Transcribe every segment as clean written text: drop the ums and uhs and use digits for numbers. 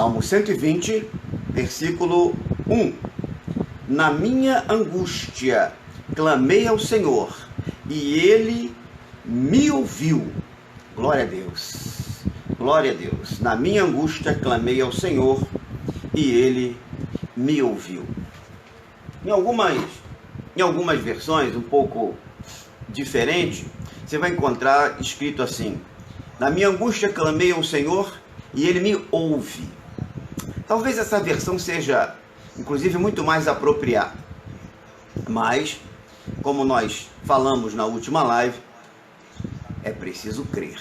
Salmo 120, versículo 1. Na minha angústia clamei ao Senhor, e Ele me ouviu. Glória a Deus. Glória a Deus. Na minha angústia clamei ao Senhor, e Ele me ouviu. Em algumas versões, um pouco diferente, você vai encontrar escrito assim: na minha angústia clamei ao Senhor, e Ele me ouve. Talvez essa versão seja, inclusive, muito mais apropriada. Mas, como nós falamos na última live, é preciso crer.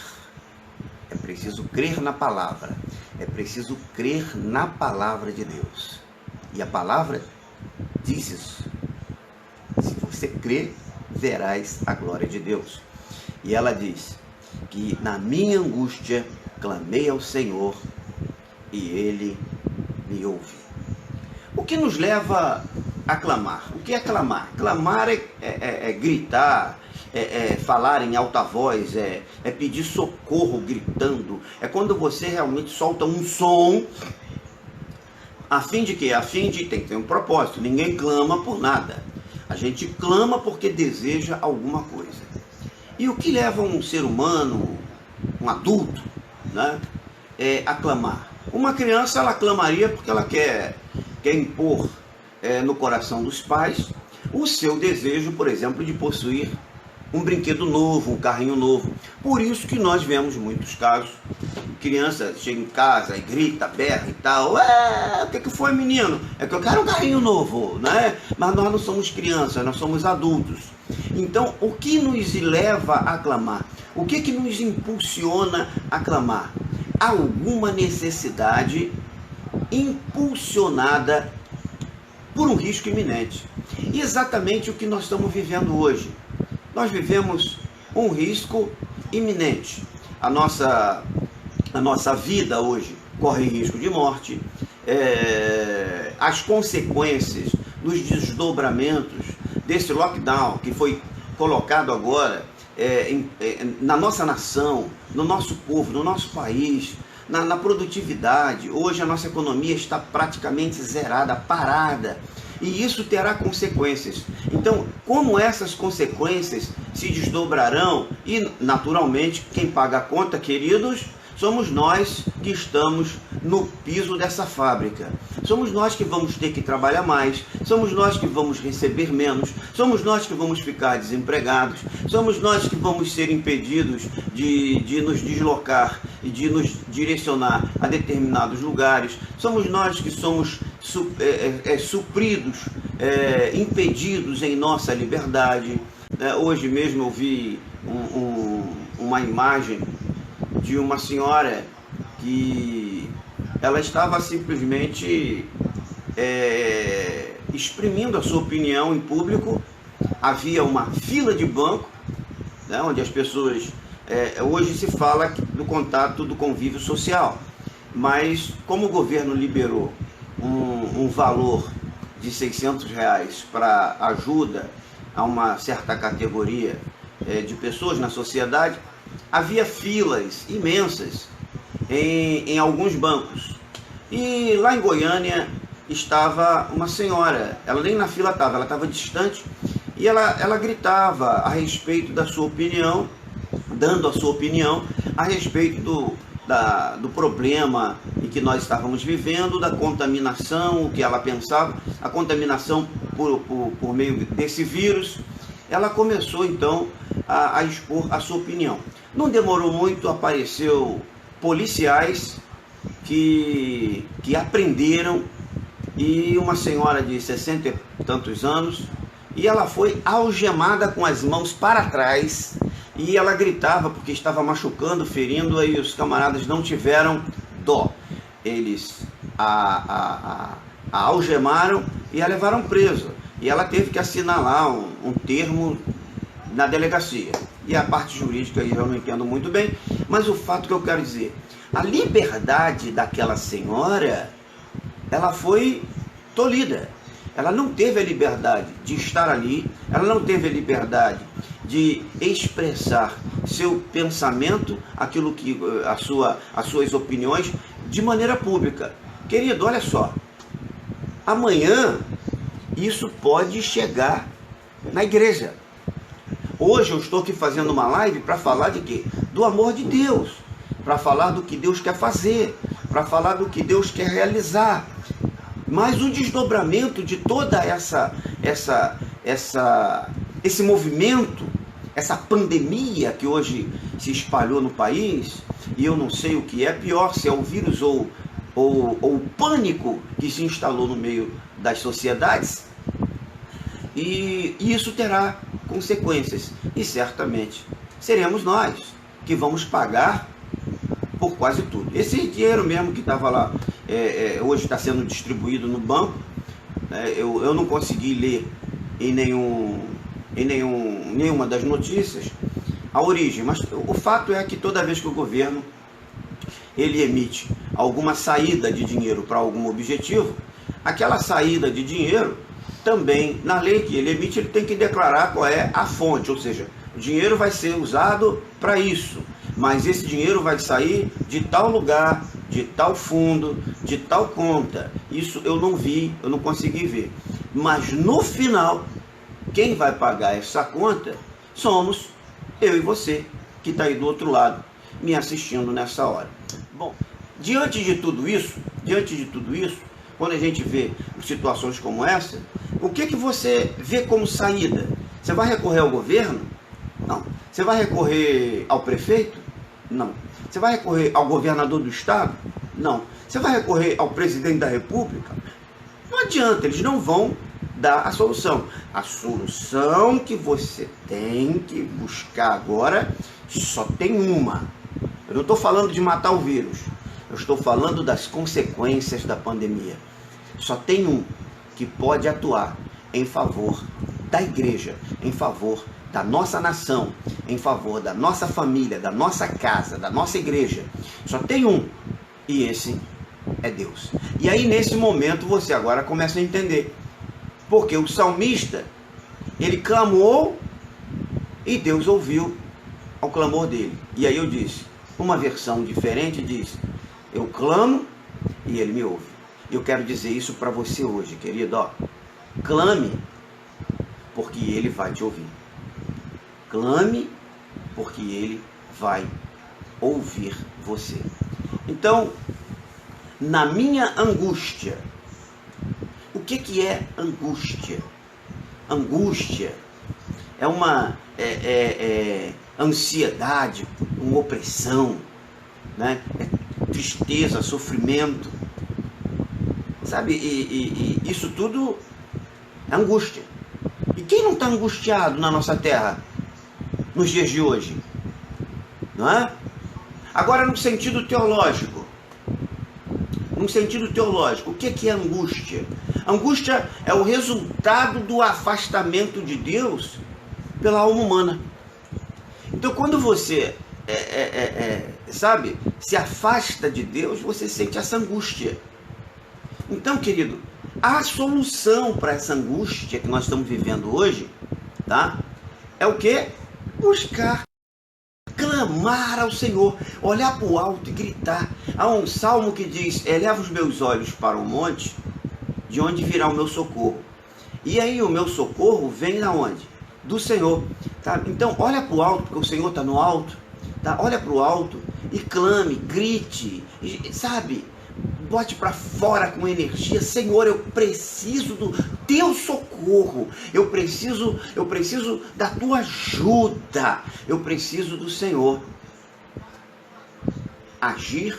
É preciso crer na palavra. É preciso crer na palavra de Deus. E a palavra diz isso. Se você crer, verás a glória de Deus. E ela diz que na minha angústia clamei ao Senhor, e Ele me ouve. O que nos leva a clamar? O que é clamar? Clamar é gritar, é falar em alta voz, é pedir socorro gritando. É quando você realmente solta um som, a fim de quê? A fim de tem que ter um propósito. Ninguém clama por nada. A gente clama porque deseja alguma coisa. E o que leva um ser humano, um adulto, né, a clamar? Uma criança, ela clamaria porque ela quer impor no coração dos pais o seu desejo, por exemplo, de possuir um brinquedo novo, um carrinho novo. Por isso que nós vemos muitos casos, criança chega em casa e grita, berra e tal. O que foi, menino? É que eu quero um carrinho novo, né? Mas nós não somos crianças, nós somos adultos. Então, o que nos leva a clamar? O que nos impulsiona a clamar? Alguma necessidade impulsionada por um risco iminente. E exatamente o que nós estamos vivendo hoje. Nós vivemos um risco iminente. A nossa vida hoje corre risco de morte. As consequências dos desdobramentos desse lockdown que foi colocado agora na nossa nação, no nosso povo, no nosso país, na produtividade. Hoje a nossa economia está praticamente zerada, parada, e isso terá consequências. Então, como essas consequências se desdobrarão? E, naturalmente, quem paga a conta, queridos, somos nós que estamos no piso dessa fábrica. Somos nós que vamos ter que trabalhar mais, somos nós que vamos receber menos, somos nós que vamos ficar desempregados, somos nós que vamos ser impedidos de nos deslocar e de nos direcionar a determinados lugares, somos nós que somos supridos, impedidos em nossa liberdade. Hoje mesmo eu vi uma imagem de uma senhora que ela estava simplesmente exprimindo a sua opinião em público. Havia uma fila de banco, né, onde as pessoas... hoje se fala do contato, do convívio social, mas como o governo liberou um valor de R$600 para ajuda a uma certa categoria de pessoas na sociedade, havia filas imensas em alguns bancos. E lá em Goiânia estava uma senhora, ela nem na fila estava, ela estava distante, e ela gritava a respeito da sua opinião, dando a sua opinião a respeito do problema em que nós estávamos vivendo, da contaminação, o que ela pensava, a contaminação por meio desse vírus. Ela começou então a expor a sua opinião. Não demorou muito, apareceu policiais que aprenderam, e uma senhora de 60 e tantos anos, e ela foi algemada com as mãos para trás, e ela gritava porque estava machucando, ferindo, aí os camaradas não tiveram dó. Eles a algemaram e a levaram presa, e ela teve que assinar lá um termo na delegacia. E a parte jurídica eu não entendo muito bem, mas o fato que eu quero dizer, a liberdade daquela senhora, ela foi tolhida. Ela não teve a liberdade de estar ali, ela não teve a liberdade de expressar seu pensamento, aquilo que as suas opiniões, de maneira pública. Querido, olha só, amanhã isso pode chegar na igreja. Hoje eu estou aqui fazendo uma live para falar de quê? Do amor de Deus, para falar do que Deus quer fazer, para falar do que Deus quer realizar. Mas o desdobramento de toda esse movimento, essa pandemia que hoje se espalhou no país, e eu não sei o que é pior, se é o vírus ou o pânico que se instalou no meio das sociedades, e isso terá consequências, e certamente seremos nós que vamos pagar por quase tudo. Esse dinheiro mesmo que estava lá, hoje está sendo distribuído no banco, eu não consegui ler em nenhuma das notícias a origem, mas o fato é que toda vez que o governo ele emite alguma saída de dinheiro para algum objetivo, aquela saída de dinheiro também, na lei que ele emite, ele tem que declarar qual é a fonte, ou seja, o dinheiro vai ser usado para isso, mas esse dinheiro vai sair de tal lugar, de tal fundo, de tal conta. Isso eu não vi, eu não consegui ver. Mas no final, quem vai pagar essa conta somos eu e você, que está aí do outro lado, me assistindo nessa hora. Bom, diante de tudo isso, quando a gente vê situações como essa, o que você vê como saída? Você vai recorrer ao governo? Não. Você vai recorrer ao prefeito? Não. Você vai recorrer ao governador do estado? Não. Você vai recorrer ao presidente da república? Não adianta, eles não vão dar a solução. A solução que você tem que buscar agora só tem uma. Eu não estou falando de matar o vírus. Eu estou falando das consequências da pandemia. Só tem um que pode atuar em favor da igreja, em favor da nossa nação, em favor da nossa família, da nossa casa, da nossa igreja. Só tem um, e esse é Deus. E aí nesse momento você agora começa a entender, porque o salmista, ele clamou e Deus ouviu ao clamor dele. E aí eu disse, uma versão diferente diz, eu clamo e ele me ouve. Eu quero dizer isso para você hoje, querido, ó, clame, porque ele vai te ouvir. Clame, porque ele vai ouvir você. Então, na minha angústia, o que é angústia? Angústia é uma ansiedade, uma opressão, né? É tristeza, sofrimento, sabe? E isso tudo é angústia. E quem não está angustiado na nossa terra nos dias de hoje? Não é? Agora, no sentido teológico, o que é angústia? Angústia é o resultado do afastamento de Deus pela alma humana. Então, quando você se afasta de Deus, você sente essa angústia. Então, querido, a solução para essa angústia que nós estamos vivendo hoje, tá? É o quê? Buscar, clamar ao Senhor, olhar para o alto e gritar. Há um salmo que diz, eleva os meus olhos para o monte, de onde virá o meu socorro. E aí o meu socorro vem da onde? Do Senhor. Tá? Então olha para o alto, porque o Senhor está no alto. Tá? Olha para o alto e clame, grite, sabe? Bote para fora com energia, Senhor, eu preciso do teu socorro, eu preciso da tua ajuda, eu preciso do Senhor agir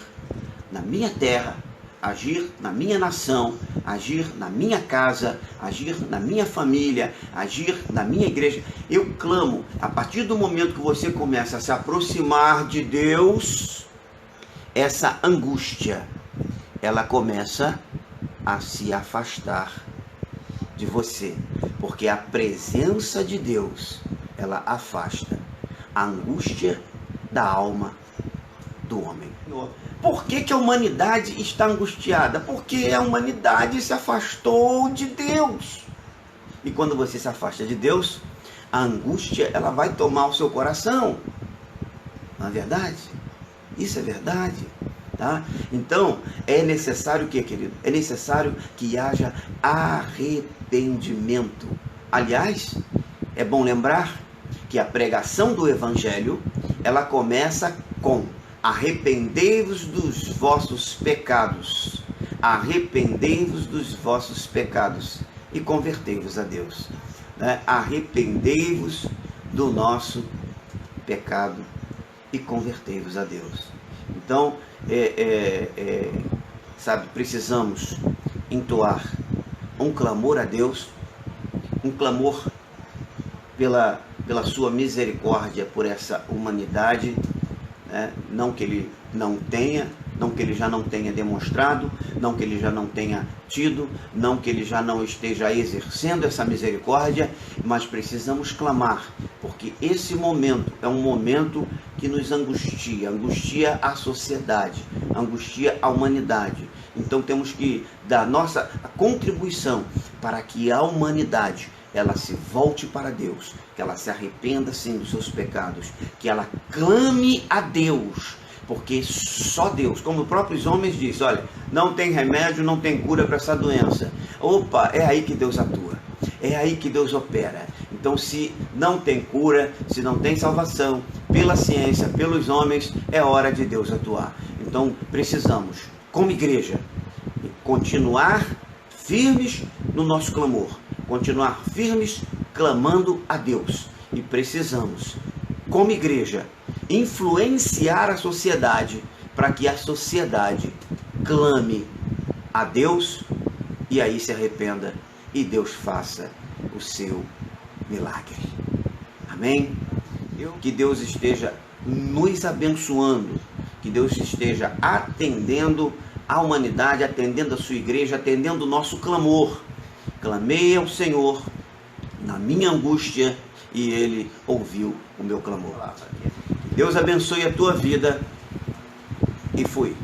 na minha terra, agir na minha nação, agir na minha casa, agir na minha família, agir na minha igreja. Eu clamo, a partir do momento que você começa a se aproximar de Deus, essa angústia, ela começa a se afastar de você, porque a presença de Deus, ela afasta a angústia da alma do homem. Por que a humanidade está angustiada? Porque a humanidade se afastou de Deus. E quando você se afasta de Deus, a angústia, ela vai tomar o seu coração. Não é verdade? Isso é verdade. Tá? Então, é necessário o que, querido? É necessário que haja arrependimento. Aliás, é bom lembrar que a pregação do Evangelho, ela começa com: arrependei-vos dos vossos pecados, arrependei-vos dos vossos pecados e convertei-vos a Deus. Né? Arrependei-vos do nosso pecado e convertei-vos a Deus. Então, sabe, precisamos entoar um clamor a Deus, um clamor pela sua misericórdia por essa humanidade, né? Não que ele não tenha, não que ele já não tenha demonstrado, não que ele já não tenha tido, não que ele já não esteja exercendo essa misericórdia, mas precisamos clamar, porque esse momento é um momento que nos angustia, angustia a sociedade, angustia a humanidade. Então temos que dar nossa contribuição para que a humanidade ela se volte para Deus, que ela se arrependa sim dos seus pecados, que ela clame a Deus, porque só Deus, como os próprios homens dizem, olha, não tem remédio, não tem cura para essa doença. Opa, é aí que Deus atua, é aí que Deus opera. Então, se não tem cura, se não tem salvação, pela ciência, pelos homens, é hora de Deus atuar. Então, precisamos, como igreja, continuar firmes no nosso clamor, continuar firmes clamando a Deus. E precisamos, como igreja, influenciar a sociedade para que a sociedade clame a Deus e aí se arrependa e Deus faça o seu milagre. Amém? Que Deus esteja nos abençoando, que Deus esteja atendendo a humanidade, atendendo a sua igreja, atendendo o nosso clamor. Clamei ao Senhor na minha angústia e Ele ouviu o meu clamor. Deus abençoe a tua vida e fui.